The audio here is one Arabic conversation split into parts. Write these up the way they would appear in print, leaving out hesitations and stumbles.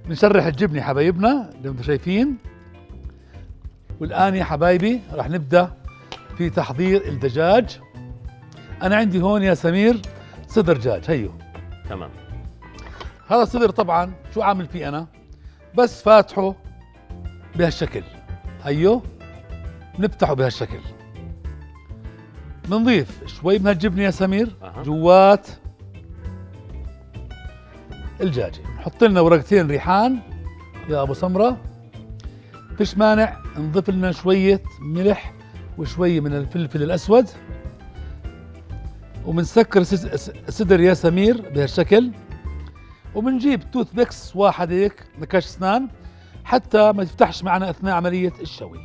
بنشرح الجبنة حبايبنا اللي انتم شايفين. والآن يا حبايبي راح نبدأ في تحضير الدجاج. أنا عندي هون يا سمير صدر دجاج، هيو. تمام. هذا الصدر طبعا شو عامل فيه أنا؟ بس فاتحه بهالشكل، هيو. نفتحه بهالشكل. بنضيف شوي من هالجبنة يا سمير جوات الدجاجة. نحط لنا ورقتين ريحان يا أبو سمرة. فيش مانع نضيف لنا شوية ملح وشوية من الفلفل الأسود، وبنسكر صدر يا سمير بهالشكل. وبنجيب توث بيكس واحد هيك نكاش اسنان حتى ما تفتحش معنا أثناء عملية الشوي.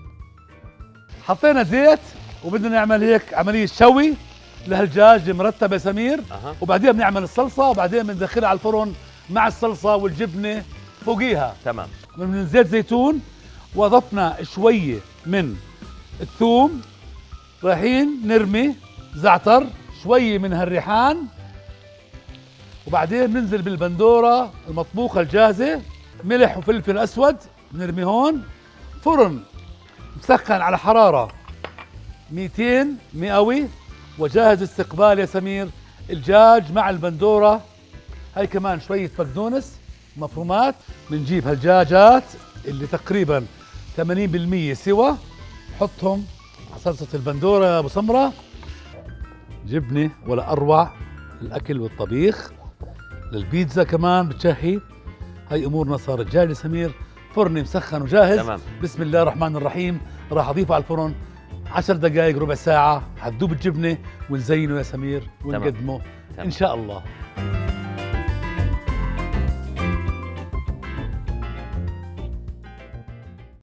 حطينا زيت وبدنا نعمل هيك عملية شوي لهالدجاج مرتب يا سمير. وبعدين بنعمل الصلصة، وبعدين بندخلها على الفرن مع الصلصة والجبنة فوقيها. تمام. من زيت زيتون، واضفنا شوية من الثوم، رايحين نرمي زعتر، شوية من هالريحان، وبعدين بننزل بالبندورة المطبوخة الجاهزة، ملح وفلفل أسود بنرمي هون. فرن مسخن على حرارة 200 مئوي، وجاهز استقبال يا سمير الدجاج مع البندورة. هاي كمان شوية بقدونس مفرومات. بنجيب هالدجاجات اللي تقريبا 80% سوا، حطهم على صلصة البندورة يا أبو سمرة. جبنة ولا أروع الأكل والطبيخ. للبيتزا كمان بتشهي. هاي أمورنا صارت جاهزة سمير. فرني مسخن وجاهز. تمام. بسم الله الرحمن الرحيم. راح أضيفه على الفرن 10 دقائق ربع ساعة، حتذوب الجبنة ونزينه يا سمير ونقدمه. إن شاء الله.